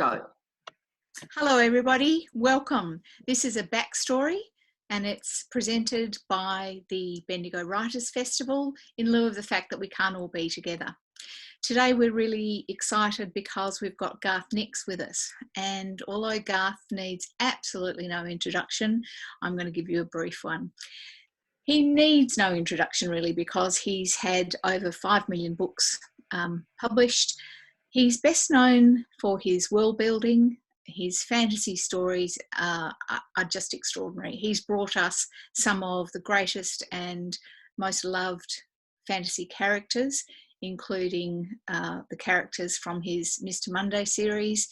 Go. Hello everybody, welcome. This is a backstory and it's presented by the Bendigo Writers Festival in lieu of the fact that we can't all be together. Today we're really excited because we've got Garth Nix with us, and although Garth needs absolutely no introduction, I'm going to give you a brief one. He needs no introduction really because he's had over 5 million books published. He's best known for his world building. His fantasy stories are just extraordinary. He's brought us some of the greatest and most loved fantasy characters, including the characters from his Mr. Monday series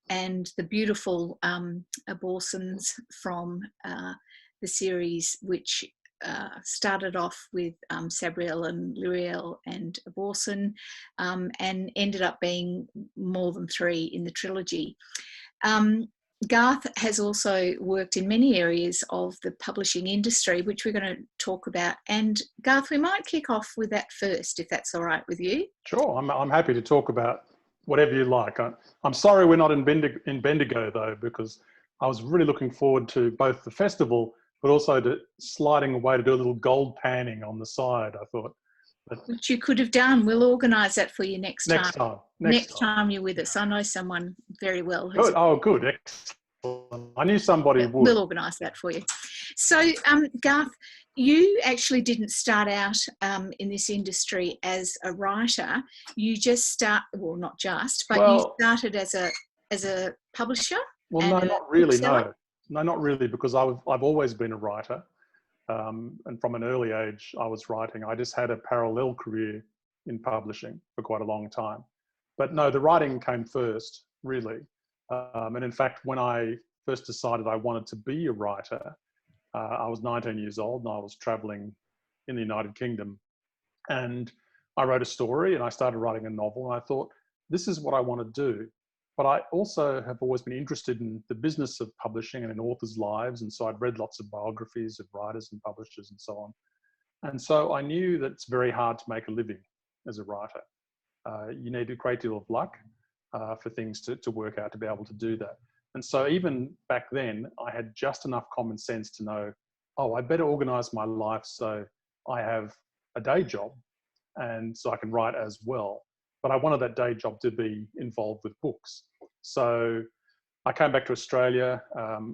and the beautiful abortions from the series, which started off with Sabriel and Luriel and Aborson, and ended up being more than 3 in the trilogy. Garth has also worked in many areas of the publishing industry, which we're going to talk about. And Garth, we might kick off with that first, if that's all right with you. Sure, I'm happy to talk about whatever you like. I'm sorry we're not in Bendigo though, because I was really looking forward to both the festival, but also to sliding away to do a little gold panning on the side, I thought. Which you could have done. We'll organise that for you next time. Next time you're with us. I know someone very well. Good. Oh, good. Excellent. I knew somebody would. We'll organise that for you. So, Garth, you actually didn't start out in this industry as a writer. You just well, not just, but you started as a publisher. Well, no, not really. No, not really, because I've always been a writer. And from an early age, I was writing. I just had a parallel career in publishing for quite a long time. But no, the writing came first, really. And in fact, when I first decided I wanted to be a writer, I was 19 years old and I was traveling in the United Kingdom. And I wrote a story and I started writing a novel. And I thought, this is what I want to do. But I also have always been interested in the business of publishing and in authors' lives. And so I'd read lots of biographies of writers and publishers and so on. And so I knew that it's very hard to make a living as a writer. You need a great deal of luck for things to work out to be able to do that. And so even back then, I had just enough common sense to know, oh, I better organize my life so I have a day job and so I can write as well. But I wanted that day job to be involved with books. So I came back to Australia.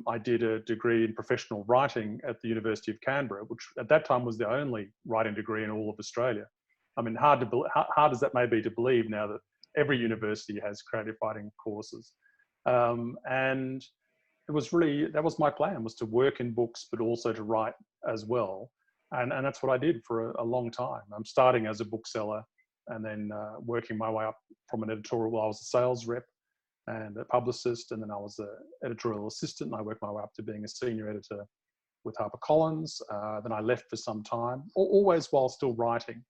I did a degree in professional writing at the University of Canberra, which at that time was the only writing degree in all of Australia. I mean, hard as that may be to believe now that every university has creative writing courses. And it was really, that was my plan, was to work in books, but also to write as well. And that's what I did for a long time. I'm starting as a bookseller and then working my way up from an editorial. Well, I was a sales rep and a publicist, and then I was an editorial assistant, and I worked my way up to being a senior editor with HarperCollins. Then I left for some time, always while still writing.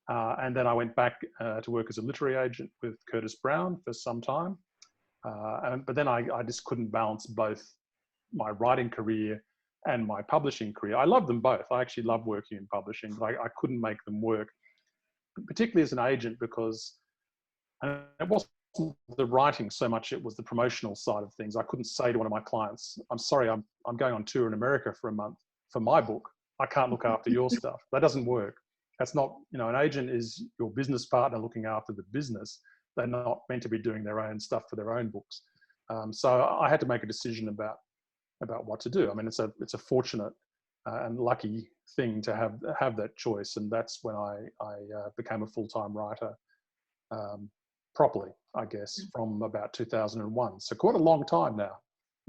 And then I went back to work as a literary agent with Curtis Brown for some time. But then I just couldn't balance both my writing career and my publishing career. I love them both. I actually love working in publishing, but I couldn't make them work, particularly as an agent, because it wasn't the writing so much, it was the promotional side of things. I couldn't say to one of my clients, I'm sorry, I'm going on tour in America for a month for my book. I can't look after your stuff. That doesn't work. That's not, an agent is your business partner looking after the business. They're not meant to be doing their own stuff for their own books. So I had to make a decision about what to do. I mean, it's a fortunate and lucky thing to have that choice. And that's when I became a full-time writer properly, I guess, from about 2001. So quite a long time now.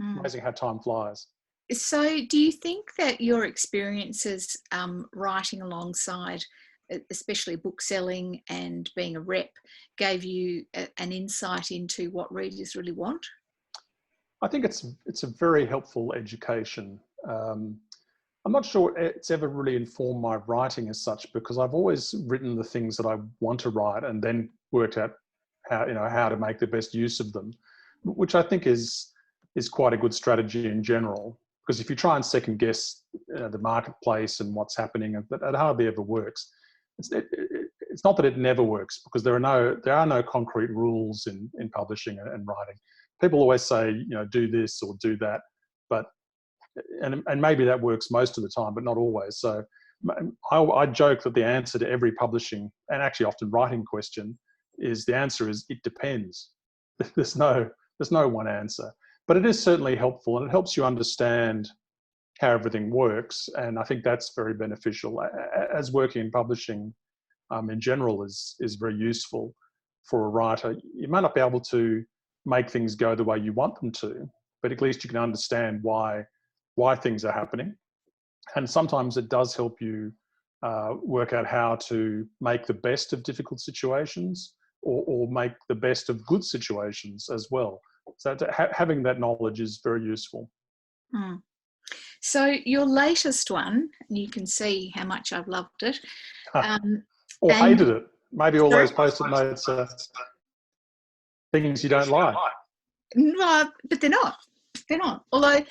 Amazing how time flies. So do you think that your experiences writing alongside, especially book selling and being a rep, gave you an insight into what readers really want? I think it's a very helpful education. I'm not sure it's ever really informed my writing as such, because I've always written the things that I want to write and then worked out how to make the best use of them, which I think is quite a good strategy in general. Because if you try and second guess the marketplace and what's happening, that hardly ever works. It's it's not that it never works, because there are no concrete rules in publishing and writing. People always say, you know, do this or do that, but and maybe that works most of the time, but not always. So I joke that the answer to every publishing and actually often writing question is it depends. There's no one answer, but it is certainly helpful, and it helps you understand how everything works. And I think that's very beneficial. As working in publishing in general is very useful for a writer. You may not be able to make things go the way you want them to, but at least you can understand why things are happening. And sometimes it does help you work out how to make the best of difficult situations, or make the best of good situations as well. So having that knowledge is very useful. Mm. So your latest one, you can see how much I've loved it. Or hated it. Maybe all those post-it notes are things you don't like. No, but they're not. They're not. Although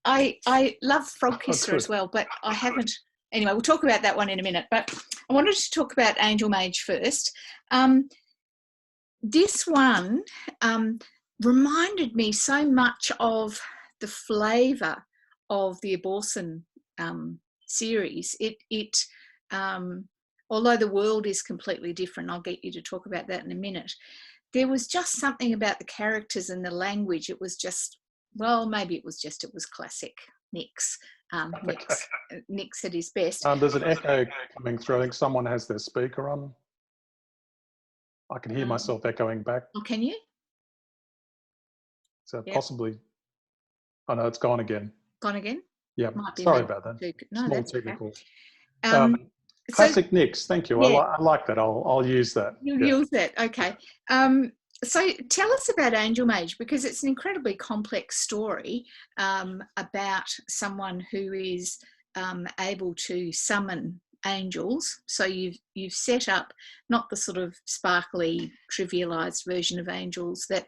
I love Frog Kisser as well, but I haven't. Anyway, we'll talk about that one in a minute. But I wanted to talk about Angel Mage first. This one reminded me so much of the flavour of the Aborson series. Although the world is completely different, I'll get you to talk about that in a minute. There was just something about the characters and the language. It was just, well, maybe it was classic Nix. Nix at his best. There's an echo coming through. I think someone has their speaker on. I can hear myself echoing back. Oh, can you? So possibly. Oh no, it's gone again. Gone again? Yeah. Sorry about that. No, small that's technical. okay. Classic Nix. Thank you. Yeah. I like that. I'll use that. You'll use that. Okay. So tell us about Angel Mage, because it's an incredibly complex story about someone who is able to summon angels. So you've set up not the sort of sparkly, trivialized version of angels that,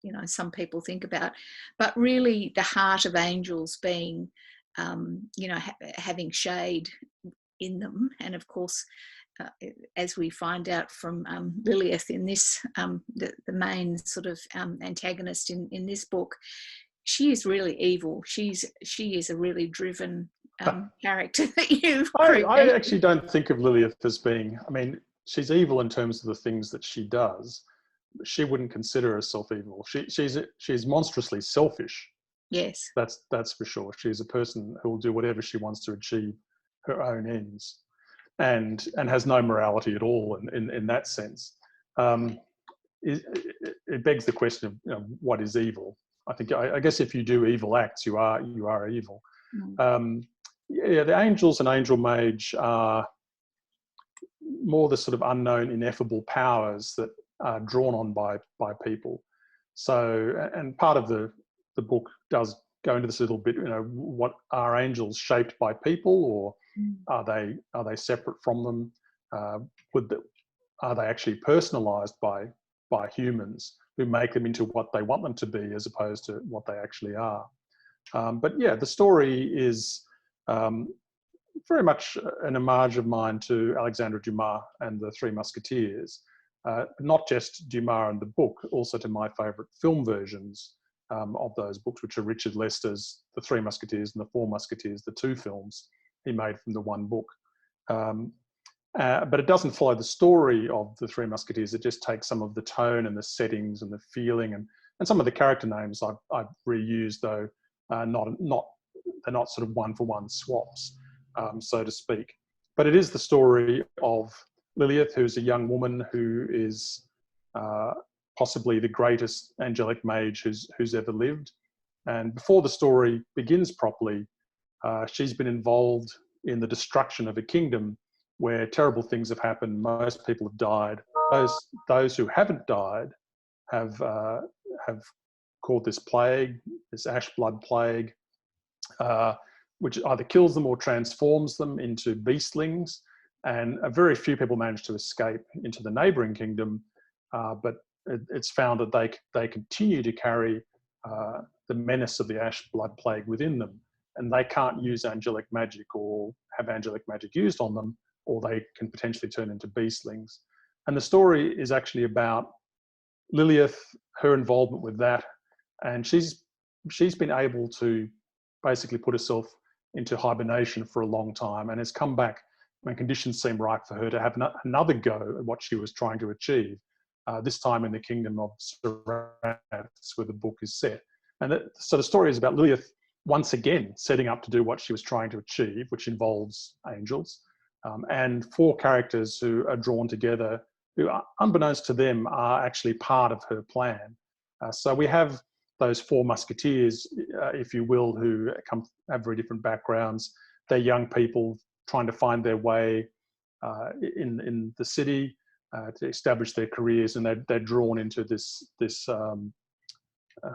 you know, some people think about, but really the heart of angels being, you know, having shade in them. And of course, as we find out from Lilith in this, the main sort of antagonist in this book, she is really evil. She is a really driven character that you've I actually don't think of Lilith as being, I mean, she's evil in terms of the things that she does. She wouldn't consider herself evil. She's monstrously selfish. Yes. That's for sure. She's a person who will do whatever she wants to achieve her own ends, and has no morality at all in that sense. It begs the question of, you know, what is evil? I guess if you do evil acts, you are evil. The angels and Angel Mage are more the sort of unknown, ineffable powers that are drawn on by people. So, and part of the book does go into this a little bit. You know, what are angels shaped by people, or are they separate from them? Are they actually personalized by humans who make them into what they want them to be, as opposed to what they actually are? But yeah, the story is very much an homage of mine to Alexandre Dumas and the Three Musketeers. Not just Dumas and the book, also to my favourite film versions of those books, which are Richard Lester's The Three Musketeers and The Four Musketeers, the two films he made from the one book. But it doesn't follow the story of the Three Musketeers. It just takes some of the tone and the settings and the feeling and some of the character names I've reused, though they're not sort of one-for-one swaps, so to speak. But it is the story of Lilith, who's a young woman who is possibly the greatest angelic mage who's ever lived. And before the story begins properly, she's been involved in the destruction of a kingdom where terrible things have happened. Most people have died. Those who haven't died have caught this plague, this ash blood plague, which either kills them or transforms them into beastlings. And a very few people manage to escape into the neighbouring kingdom, but it's found that they continue to carry the menace of the ash blood plague within them, and they can't use angelic magic or have angelic magic used on them, or they can potentially turn into beastlings. And the story is actually about Lilith, her involvement with that, and she's been able to basically put herself into hibernation for a long time, and has come back when conditions seem right for her to have another go at what she was trying to achieve. This time in the kingdom of Sarah, where the book is set. And so the story is about Lilith once again setting up to do what she was trying to achieve, which involves angels, and 4 characters who are drawn together, who, unbeknownst to them, are actually part of her plan. So we have those 4 musketeers, if you will, who have very different backgrounds. They're young people trying to find their way in the city to establish their careers, and they're drawn into this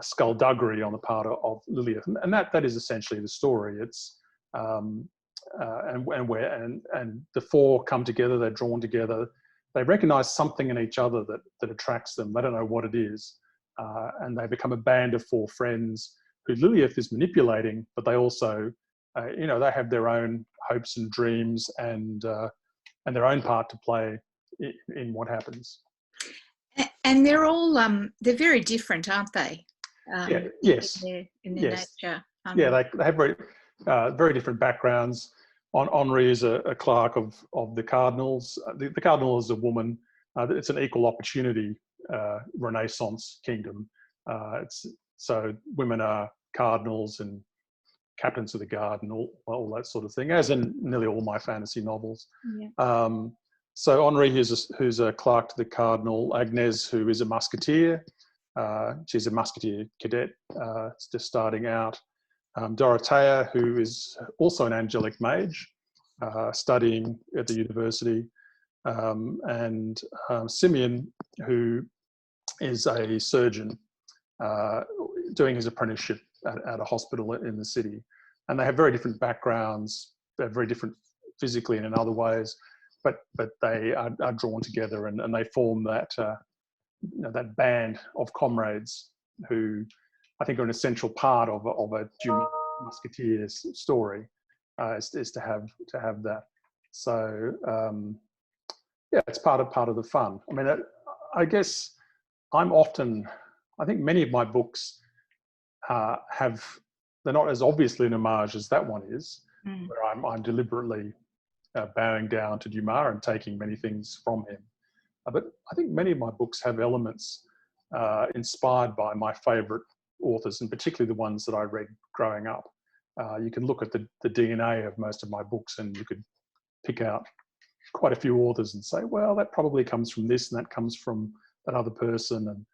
skullduggery on the part of Lilith, and that is essentially the story. It's and the 4 come together. They're drawn together. They recognise something in each other that attracts them. They don't know what it is, and they become a band of 4 friends who Lilith is manipulating, but they also, they have their own hopes and dreams and their own part to play in what happens. And they're all they're very different, aren't they? Yes. In their nature. Yeah, they have very different backgrounds. Henri is a clerk of the cardinals. The cardinal is a woman. It's an equal opportunity Renaissance kingdom. So women are cardinals and captains of the guard and all that sort of thing, as in nearly all my fantasy novels. Yeah. So Henri, who's a clerk to the cardinal, Agnès, who is a musketeer. She's a musketeer cadet, just starting out. Dorothea, who is also an angelic mage, studying at the university. And Simeon, who is a surgeon, doing his apprenticeship at a hospital in the city. And they have very different backgrounds. They're very different physically and in other ways, but they are drawn together, and they form that that band of comrades who I think are an essential part of a junior musketeer's story, is to have that. So it's part of the fun. I mean, I guess I think many of my books they're not as obviously an homage as that one is, where I'm deliberately bowing down to Dumas and taking many things from him. But I think many of my books have elements inspired by my favourite authors, and particularly the ones that I read growing up. You can look at the DNA of most of my books, and you could pick out quite a few authors and say, well, that probably comes from this and that comes from that other person.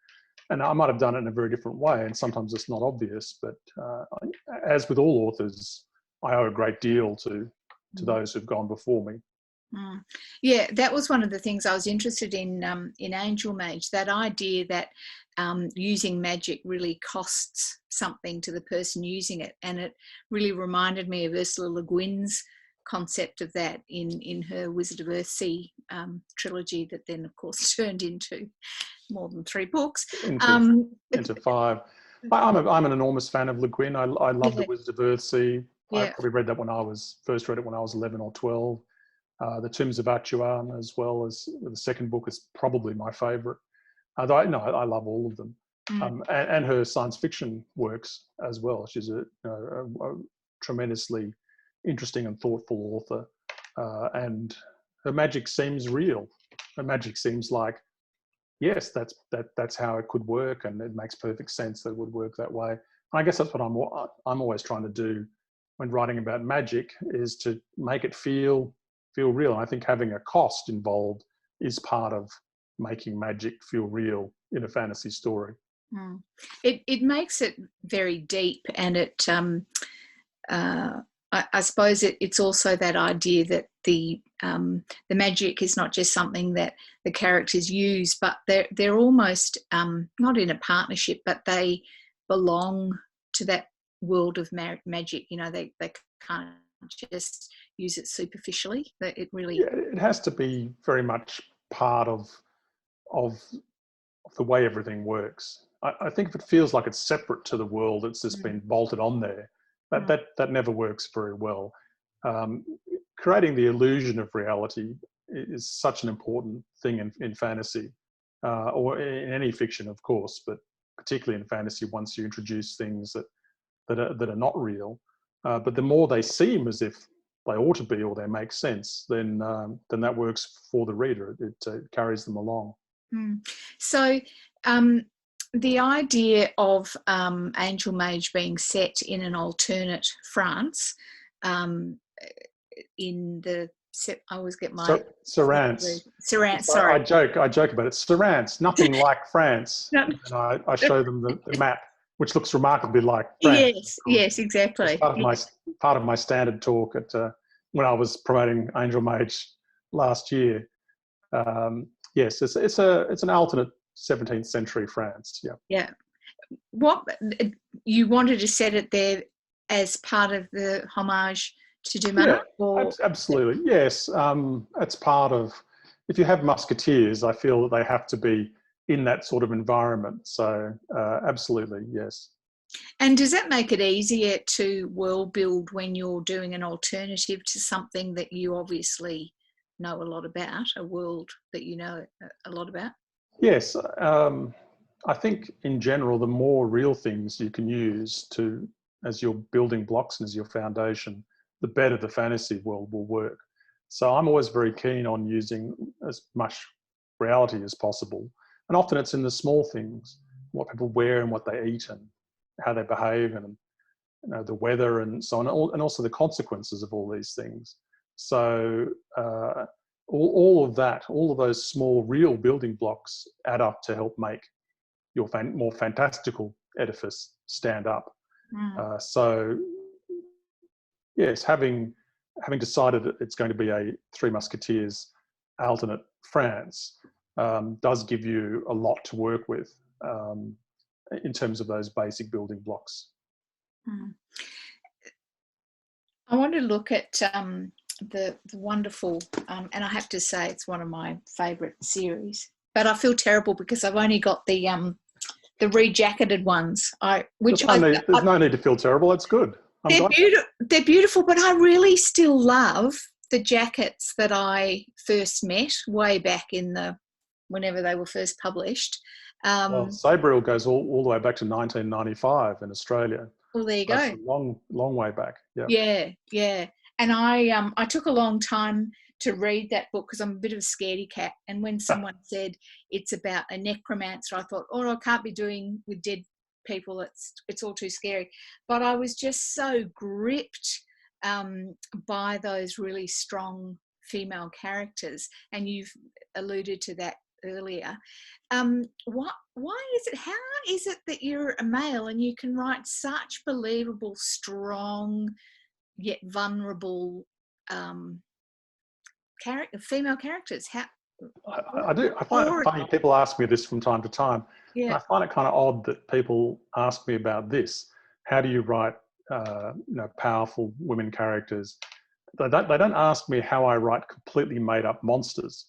And I might have done it in a very different way, and sometimes it's not obvious. But as with all authors, I owe a great deal to those who've gone before me. Yeah, that was one of the things I was interested in Angel Mage, that idea that using magic really costs something to the person using it. And it really reminded me of Ursula Le Guin's concept of that in her Wizard of Earthsea trilogy, that then of course turned into more than 3 books. Into 5. I'm an enormous fan of Le Guin. I love the Wizard of Earthsea. I probably read that when I was 11 or 12. The Tombs of Atuan, as well as the second book, is probably my favourite. Although I love all of them, and her science fiction works as well. She's a tremendously interesting and thoughtful author, and her magic seems real. Her magic seems like, yes, that's how it could work, and it makes perfect sense that it would work that way. And I guess that's what I'm always trying to do when writing about magic, is to make it feel real. And I think having a cost involved is part of making magic feel real in a fantasy story. It makes it very deep, and it I suppose it's also that idea that the magic is not just something that the characters use, but they're almost not in a partnership, but they belong to that world of magic. They can't just use it superficially. That it really it has to be very much part of the way everything works. I think if it feels like it's separate to the world, it's just been bolted on there, that never works very well. Creating the illusion of reality is such an important thing in fantasy, or in any fiction, of course, but particularly in fantasy, once you introduce things that are not real, but the more they seem as if they ought to be or they make sense, then that works for the reader. It carries them along. So the idea of Angel Mage being set in an alternate France, in the, I always get my Sarrance. Sarrance, sorry. I joke about it. Sarrance, nothing like France. No. And I show them the map, which looks remarkably like France. Yes, exactly. It's part of my standard talk at when I was promoting Angel Mage last year. Yes, it's an alternate 17th century France. Yeah. Yeah. What you wanted to set it there as part of the homage to Dumas? Yeah, absolutely. Yes, it's part of. If you have musketeers, I feel that they have to be in that sort of environment. So absolutely, yes. And does that make it easier to world build when you're doing an alternative to something that you obviously know a lot about, a world that you know a lot about? Yes, I think in general, the more real things you can use as your building blocks and as your foundation, the better the fantasy world will work. So I'm always very keen on using as much reality as possible. And often it's in the small things, what people wear and what they eat and how they behave, and the weather and so on, and also the consequences of all these things. So all of that, all of those small real building blocks add up to help make your more fantastical edifice stand up. So yes, having decided that it's going to be a Three Musketeers alternate France does give you a lot to work with in terms of those basic building blocks. I want to look at the wonderful, and I have to say it's one of my favourite series, but I feel terrible because I've only got the rejacketed ones. There's no need to feel terrible. That's good. They're beautiful, but I really still love the jackets that I first met way back whenever they were first published. Well, Sabriel goes all the way back to 1995 in Australia. Well, there you go. That's a long way back. Yeah. And I took a long time to read that book because I'm a bit of a scaredy cat. And when someone said it's about a necromancer, I thought, I can't be doing with dead people. It's all too scary. But I was just so gripped by those really strong female characters, and you've alluded to that earlier. How is it that you're a male and you can write such believable, strong yet vulnerable female characters? I do. I find it funny. People ask me this from time to time. Yeah. And I find it kind of odd that people ask me about this. How do you write, powerful women characters? They don't ask me how I write completely made up monsters.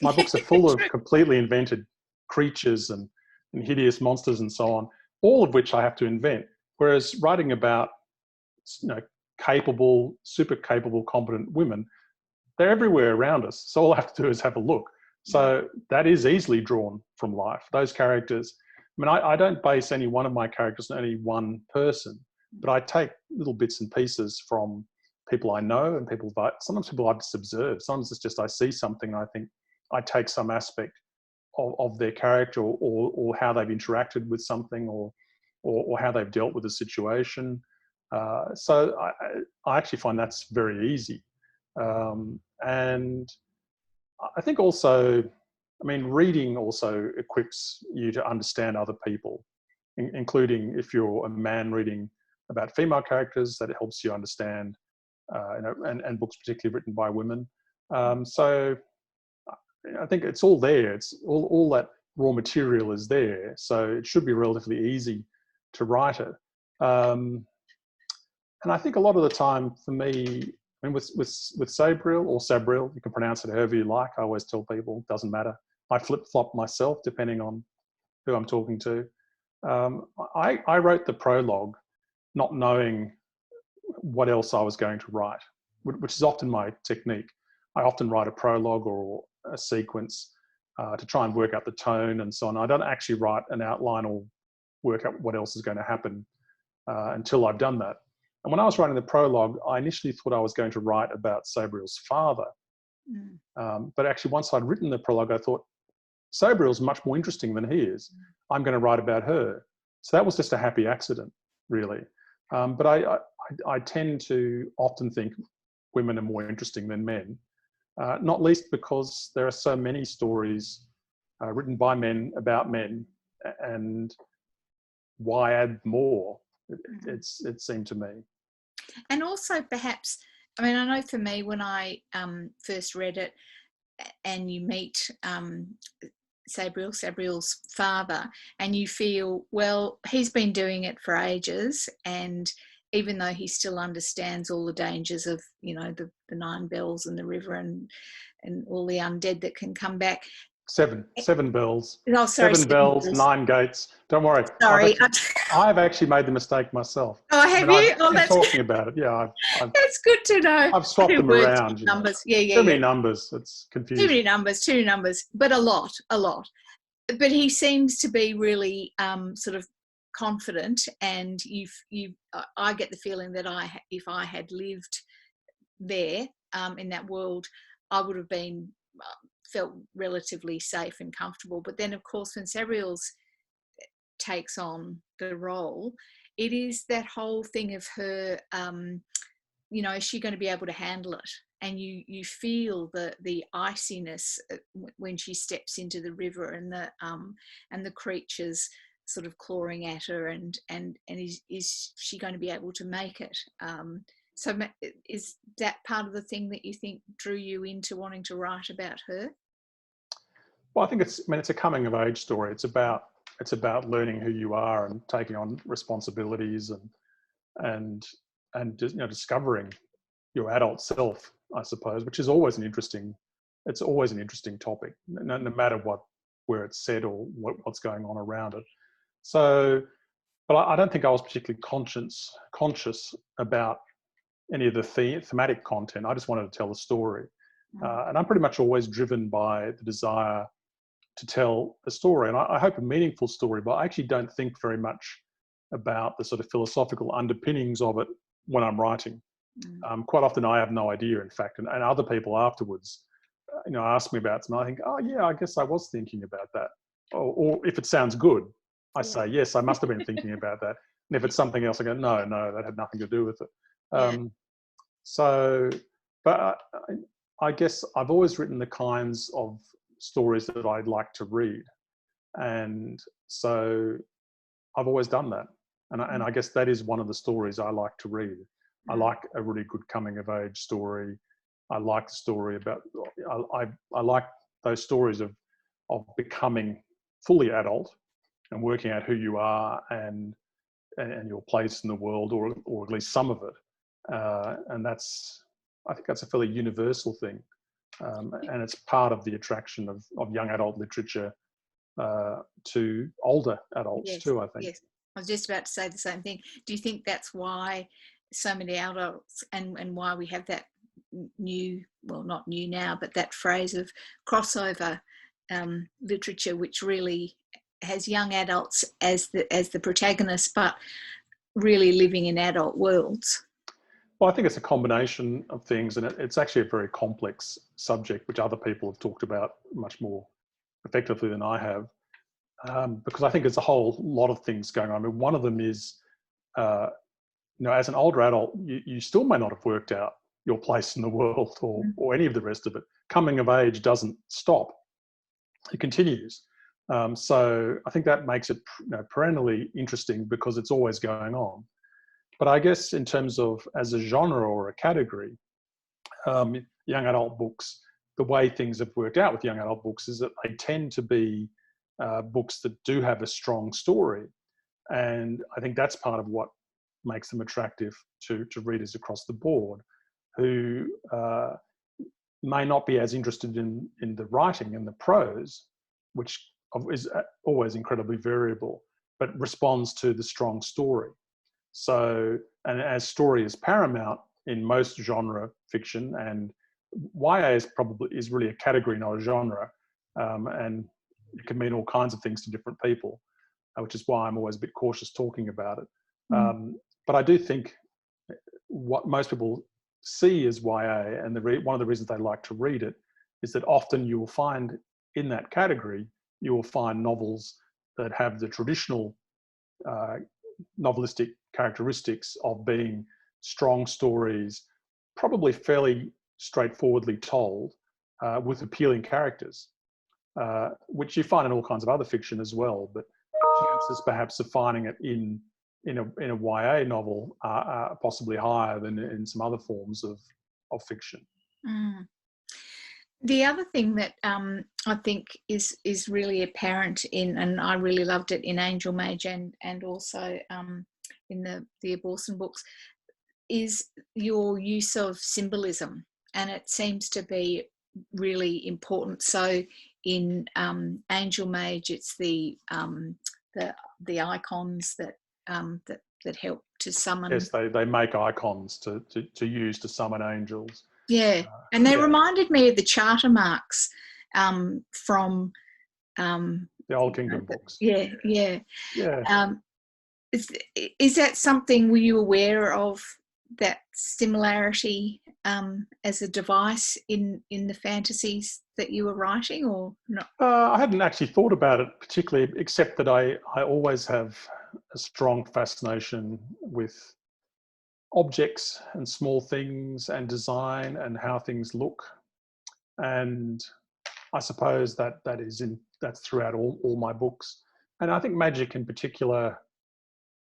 My books are full of completely invented creatures and hideous monsters and so on, all of which I have to invent. Whereas writing about, capable, super capable, competent women, they're everywhere around us. So all I have to do is have a look. So that is easily drawn from life. Those characters, I don't base any one of my characters on any one person, but I take little bits and pieces from people I know and sometimes people I've just observed. Sometimes it's just I see something and I think I take some aspect of their character or how they've interacted with something or how they've dealt with a situation. So I actually find that's very easy. And I think also, reading also equips you to understand other people, including if you're a man reading about female characters, that it helps you understand, and books particularly written by women. So I think it's all there. It's all that raw material is there. So it should be relatively easy to write it. And I think a lot of the time for me, with Sabriel or Sabriel, you can pronounce it however you like. I always tell people, it doesn't matter. I flip-flop myself depending on who I'm talking to. I wrote the prologue not knowing what else I was going to write, which is often my technique. I often write a prologue or a sequence to try and work out the tone and so on. I don't actually write an outline or work out what else is going to happen until I've done that. And when I was writing the prologue, I initially thought I was going to write about Sabriel's father. But actually, once I'd written the prologue, I thought, Sabriel's much more interesting than he is. I'm going to write about her. So that was just a happy accident, really. But I tend to often think women are more interesting than men, not least because there are so many stories written by men about men, and why add more? It seemed to me. And also perhaps, I mean, I know for me, when I first read it and you meet Sabriel's father, and you feel, well, he's been doing it for ages, and even though he still understands all the dangers of, you know, the 9 bells and the river and all the undead that can come back. Seven bells. Oh, sorry, 7 bells, 9 gates. Don't worry. Sorry. I've actually made the mistake myself. Oh, have you? Oh, that's talking about it. Yeah, that's good to know. I've swapped them around. Numbers. Yeah. Too many numbers. It's confusing. Too many numbers, but a lot. But he seems to be really sort of confident, and I get the feeling that if I had lived there in that world, I would have been felt relatively safe and comfortable. But then, of course, when Sabriel's takes on the role, it is that whole thing of her, you know, is she going to be able to handle it? And you feel the iciness when she steps into the river, and the creatures sort of clawing at her, and is she going to be able to make it? So is that part of the thing that you think drew you into wanting to write about her? Well, I think it's a coming of age story. It's about learning who you are and taking on responsibilities and just, you know, discovering your adult self, I suppose, which is always an interesting topic, no matter where it's said or what's going on around it. So, but I don't think I was particularly conscious about any of the thematic content. I just wanted to tell a story. And I'm pretty much always driven by the desire to tell a story. And I hope a meaningful story, but I actually don't think very much about the sort of philosophical underpinnings of it when I'm writing. Quite often I have no idea, in fact, and other people afterwards, you know, ask me about something. I think, oh yeah, I guess I was thinking about that. Or if it sounds good, I say, yes, I must have been thinking about that. And if it's something else, I go, no, that had nothing to do with it. So, but I guess I've always written the kinds of stories that I'd like to read. And so I've always done that. And I guess that is one of the stories I like to read. I like a really good coming of age story. I like the story about, I like those stories of becoming fully adult and working out who you are and your place in the world, or at least some of it. And I think that's a fairly universal thing. And it's part of the attraction of young adult literature to older adults too, I think. Yes, I was just about to say the same thing. Do you think that's why so many adults and why we have that new, well, not new now, but that phrase of crossover literature, which really has young adults as the protagonists, but really living in adult worlds? Well, I think it's a combination of things, and it's actually a very complex subject, which other people have talked about much more effectively than I have, because I think there's a whole lot of things going on. I mean, one of them is, you know, as an older adult, you still may not have worked out your place in the world or any of the rest of it. Coming of age doesn't stop; it continues. So I think that makes it, you know, perennially interesting because it's always going on. But I guess in terms of as a genre or a category, young adult books, the way things have worked out with young adult books is that they tend to be books that do have a strong story. And I think that's part of what makes them attractive to readers across the board, who may not be as interested in the writing and the prose, which is always incredibly variable, but responds to the strong story. So, and as story is paramount in most genre fiction and YA is really a category, not a genre, and it can mean all kinds of things to different people, which is why I'm always a bit cautious talking about it. But I do think what most people see as YA, and one of the reasons they like to read it, is that often you will find in that category, you will find novels that have the traditional novelistic characteristics of being strong stories, probably fairly straightforwardly told, with appealing characters, which you find in all kinds of other fiction as well. But chances perhaps of finding it in a YA novel are possibly higher than in some other forms of fiction. The other thing that I think is really apparent and I really loved it in Angel Mage and also in the Abortion books, is your use of symbolism, and it seems to be really important. So in Angel Mage, it's the icons that help to summon. Yes, they make icons to use to summon angels. Yeah, and they reminded me of the charter marks from the Old Kingdom books. Yeah. Is that something, were you aware of that similarity as a device in the fantasies that you were writing, or not? I hadn't actually thought about it particularly, except that I always have a strong fascination with objects and small things and design and how things look, and I suppose that's throughout all my books. And I think magic in particular,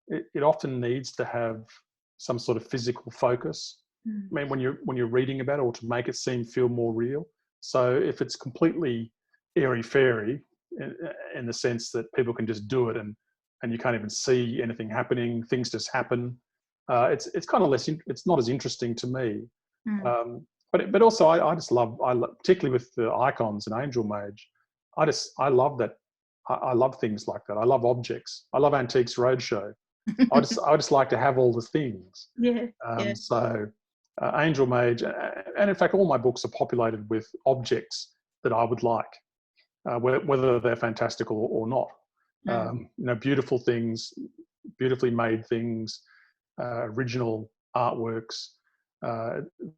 it often needs to have some sort of physical focus. I mean, when you're reading about it, or to make it feel more real. So if it's completely airy fairy in the sense that people can just do it and you can't even see anything happening, things just happen. It's kind of less. It's not as interesting to me. But also I just love, particularly with the icons in Angel Mage. I love that. I love things like that. I love objects. I love Antiques Roadshow. I just like to have all the things. So Angel Mage, and in fact all my books are populated with objects that I would like, whether they're fantastical or not. Beautiful things, beautifully made things, original artworks.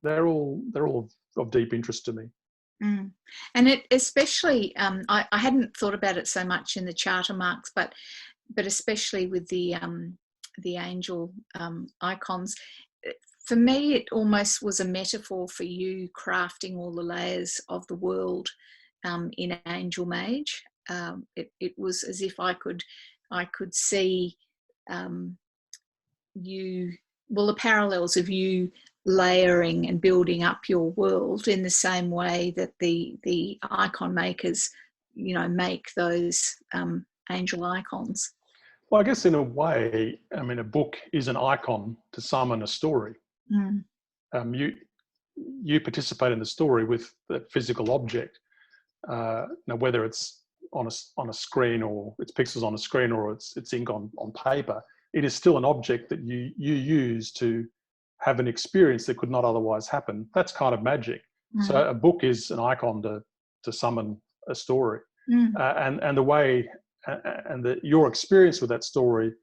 They're all of deep interest to me. And it especially, I hadn't thought about it so much in the charter marks, but especially with the angel icons. For me, it almost was a metaphor for you crafting all the layers of the world in Angel Mage. It was as if I could see you, well, the parallels of you layering and building up your world in the same way that the icon makers, make those angel icons. Well, I guess in a way, I mean, a book is an icon to summon a story. You participate in the story with the physical object. Whether it's on a screen, or it's pixels on a screen, or it's ink on paper, it is still an object that you use to have an experience that could not otherwise happen. That's kind of magic. So a book is an icon to summon a story, and the way and your experience with that story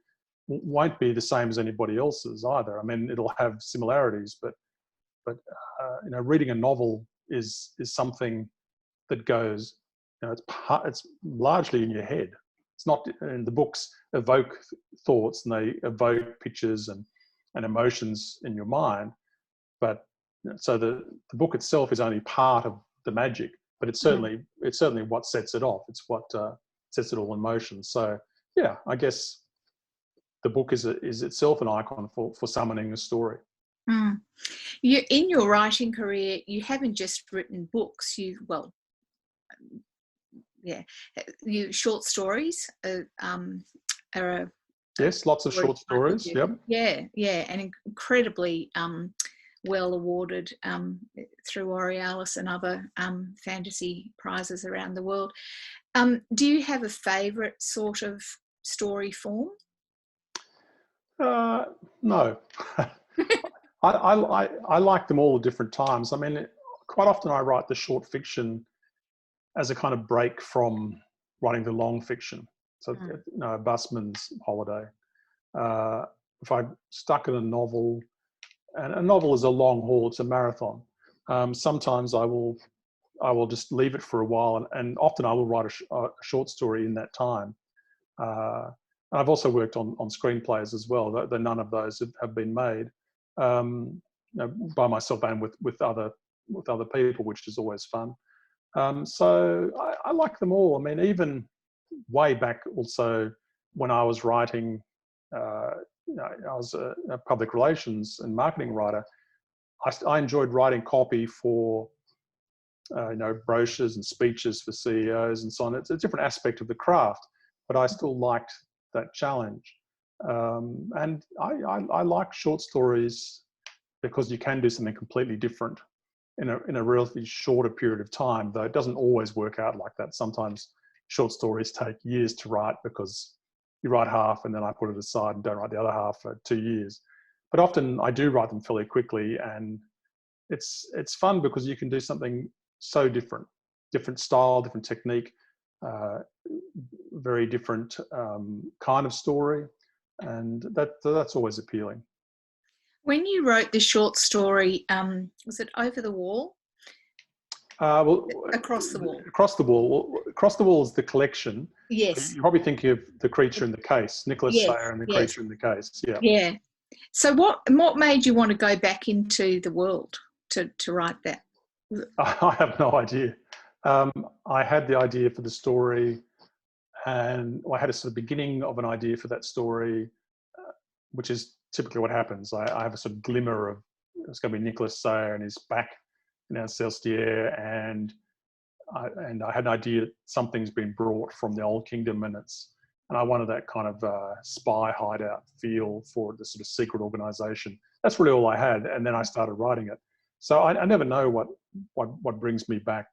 won't be the same as anybody else's either. I mean, it'll have similarities, but reading a novel is something that goes, it's largely in your head. It's not, and the books evoke thoughts and they evoke pictures and emotions in your mind, but so the book itself is only part of the magic, but it's certainly what sets it off. It's what sets it all in motion. So yeah, I guess the book is itself an icon for summoning a story. You, in your writing career, you haven't just written books. You short stories are yes, lots of short stories. Yep. Yeah, and incredibly well awarded through Aurealis and other fantasy prizes around the world. Do you have a favourite sort of story form? No. I like them all at different times. I mean, quite often I write the short fiction as a kind of break from writing the long fiction. So, a busman's holiday. If I'm stuck in a novel, and a novel is a long haul, it's a marathon. Sometimes I will just leave it for a while, and often I will write a short story in that time. And I've also worked on screenplays as well, though none of those have been made by myself and with other people, which is always fun. So I like them all. I mean, even way back also when I was writing, I was a public relations and marketing writer. I enjoyed writing copy for brochures and speeches for CEOs and so on. It's a different aspect of the craft, but I still liked that challenge. And I like short stories because you can do something completely different in a relatively shorter period of time, though it doesn't always work out like that. Sometimes short stories take years to write because you write half and then I put it aside and don't write the other half for 2 years. But often I do write them fairly quickly, and it's fun because you can do something so different style, different technique, very different kind of story, and that's always appealing. When you wrote the short story, was it Over the Wall? Well, Across the Wall. Across the Wall. Across the Wall is the collection. Yes. You probably think of The Creature in the Case, Nicholas Sayer and The Creature in the Case. Yeah. Yeah. So what made you want to go back into the world to write that? I have no idea. I had the idea for the story, and I had a sort of beginning of an idea for that story, which is typically what happens. I have a sort of glimmer of it's going to be Nicholas Sayer and he's back in Alcestier, and I had an idea that something's been brought from the Old Kingdom, and I wanted that kind of spy hideout feel for the sort of secret organisation. That's really all I had, and then I started writing it. So I never know what brings me back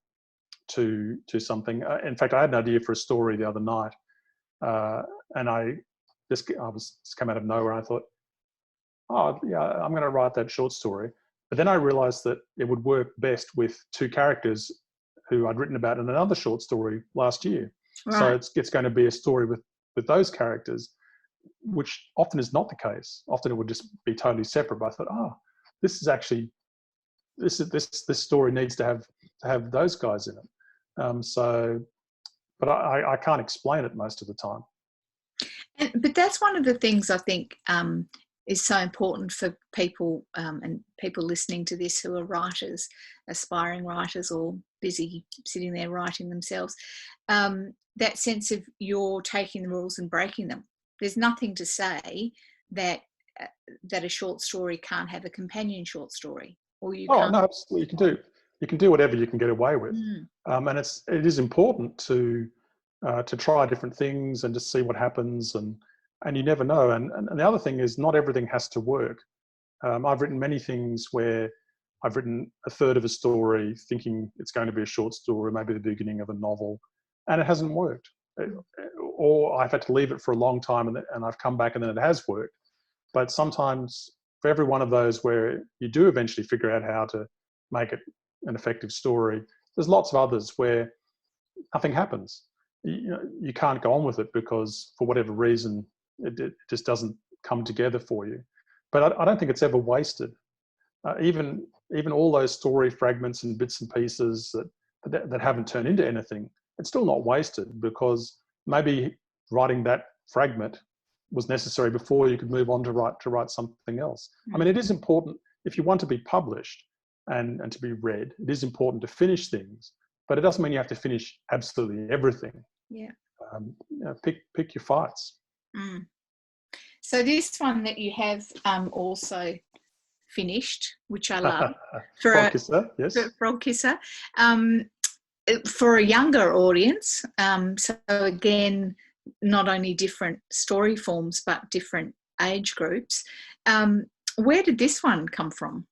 to something. In fact, I had an idea for a story the other night, and this came out of nowhere. I thought, oh yeah, I'm going to write that short story. But then I realised that it would work best with two characters who I'd written about in another short story last year. Right. So it's going to be a story with those characters, which often is not the case. Often it would just be totally separate. But I thought, this is actually this story needs to have those guys in it. But I can't explain it most of the time. But that's one of the things I think is so important for people and people listening to this who are writers, aspiring writers, or busy sitting there writing themselves. That sense of you're taking the rules and breaking them. There's nothing to say that a short story can't have a companion short story, or you can't. No, absolutely, you can do whatever you can get away with, and it is important to try different things and just see what happens, and you never know. And the other thing is, not everything has to work. I've written many things where I've written a third of a story thinking it's going to be a short story, maybe the beginning of a novel, and it hasn't worked. Or I've had to leave it for a long time and I've come back and then it has worked. But sometimes for every one of those where you do eventually figure out how to make it an effective story, there's lots of others where nothing happens. You can't go on with it because for whatever reason, it just doesn't come together for you. But I don't think it's ever wasted. Even all those story fragments and bits and pieces that haven't turned into anything, it's still not wasted, because maybe writing that fragment was necessary before you could move on to write something else. I mean, it is important, if you want to be published and to be read, it is important to finish things, but it doesn't mean you have to finish absolutely everything. Yeah. Pick your fights. So this one that you have also finished, which I love, Frog Kisser, yes. Frog Kisser, for a younger audience. So again, not only different story forms but different age groups. Where did this one come from?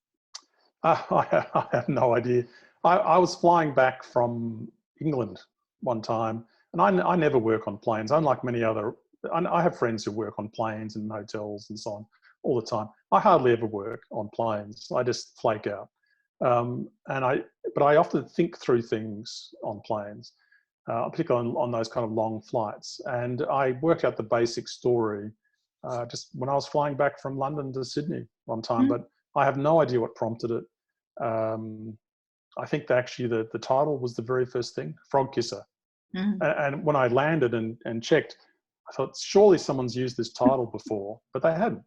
I have no idea. I was flying back from England one time, and I never work on planes. Unlike many other, I have friends who work on planes and hotels and so on all the time. I hardly ever work on planes. I just flake out. But I often think through things on planes, particularly on those kind of long flights. And I worked out the basic story just when I was flying back from London to Sydney one time, but I have no idea what prompted it. I think that actually the title was the very first thing, Frog Kisser. And when I landed and checked, I thought, surely someone's used this title before, but they hadn't.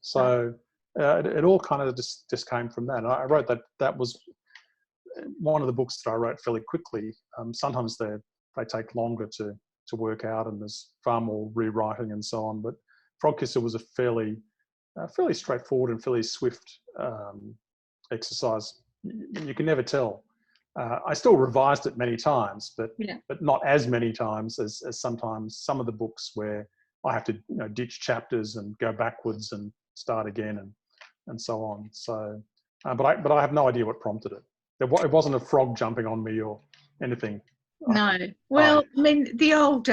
So it all kind of just came from that. And I wrote that was one of the books that I wrote fairly quickly. Sometimes they take longer to work out, and there's far more rewriting and so on. But Frog Kisser was a fairly straightforward and fairly swift exercise. You can never tell. I still revised it many times, but not as many times as sometimes some of the books where I have to ditch chapters and go backwards and start again and so on. So, but I have no idea what prompted it. It wasn't a frog jumping on me or anything. No. Well, I mean, the old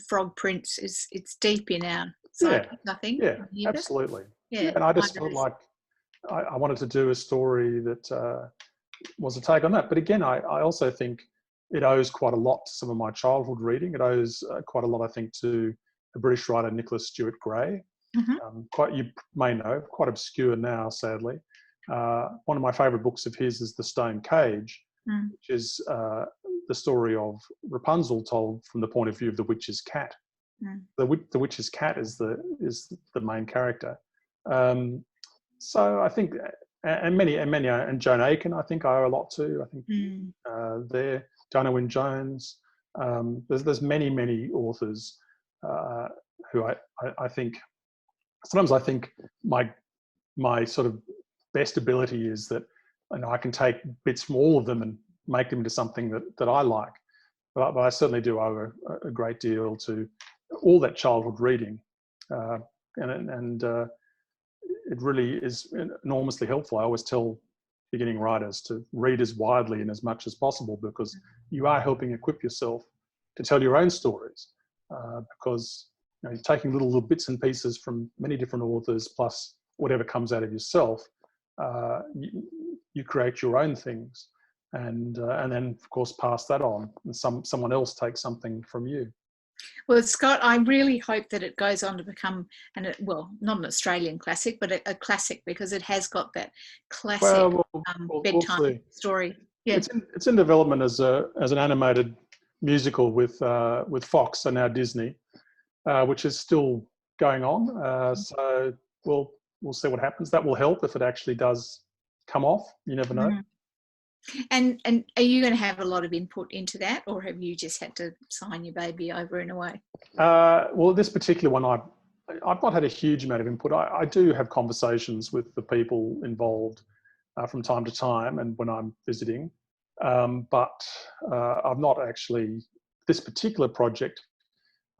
Frog Prince it's deep in our psyche, I think. Yeah, absolutely. Yeah, and I just felt like I wanted to do a story that was a take on that. But again, I also think it owes quite a lot to some of my childhood reading. It owes quite a lot, I think, to the British writer Nicholas Stuart Gray. You may know, quite obscure now, sadly. One of my favourite books of his is The Stone Cage, which is the story of Rapunzel told from the point of view of the witch's cat. The witch's cat is the main character. So I think, and Joan Aiken, I think I owe a lot to. I think there, Diana Wynne Jones. There's many authors who I think. Sometimes I think my sort of best ability is that I can take bits from all of them and make them into something that I like. But I certainly do owe a great deal to all that childhood reading, and it really is enormously helpful. I always tell beginning writers to read as widely and as much as possible, because you are helping equip yourself to tell your own stories, because you're taking little bits and pieces from many different authors, plus whatever comes out of yourself. You create your own things, and then of course pass that on, and someone else takes something from you. Well, Scott, I really hope that it goes on to become, not an Australian classic, but a classic, because it has got that classic bedtime story. Yeah, it's in development as an animated musical with Fox, so now Disney, which is still going on. So we'll see what happens. That will help if it actually does come off. You never know. And are you going to have a lot of input into that, or have you just had to sign your baby over in a way? Well, this particular one, I've not had a huge amount of input. I do have conversations with the people involved from time to time, and when I'm visiting, but I've not actually, this particular project,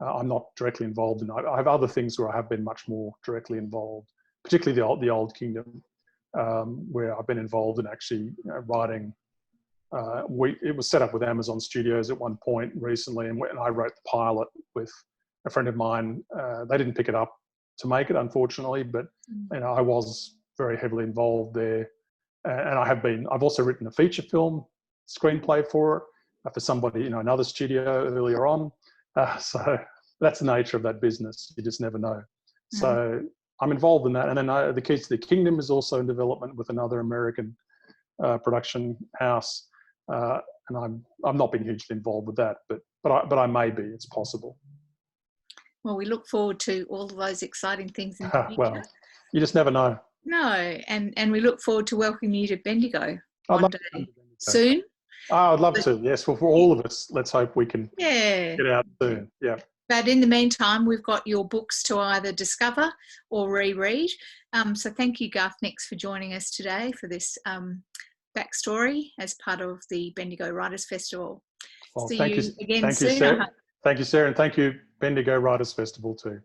I'm not directly involved in. I have other things where I have been much more directly involved, particularly the Old Kingdom. Where I've been involved in actually writing. It was set up with Amazon Studios at one point recently, and I wrote the pilot with a friend of mine. They didn't pick it up to make it, unfortunately, but I was very heavily involved there. And I've also written a feature film screenplay for somebody, another studio earlier on. So that's the nature of that business. You just never know. So I'm involved in that. And then The Keys to the Kingdom is also in development with another American production house. And I've not been hugely involved with that, but I may be. It's possible. Well, we look forward to all of those exciting things in the future. Well, you just never know. No, and we look forward to welcoming you to Bendigo one day soon. Oh, I'd love to. Yes, well, for all of us, let's hope we can get out soon. Yeah. But in the meantime, we've got your books to either discover or reread. So thank you, Garth Nix, for joining us today for this backstory as part of the Bendigo Writers Festival. Well, See you again soon. Sarah. Thank you, Sarah, and thank you, Bendigo Writers Festival too.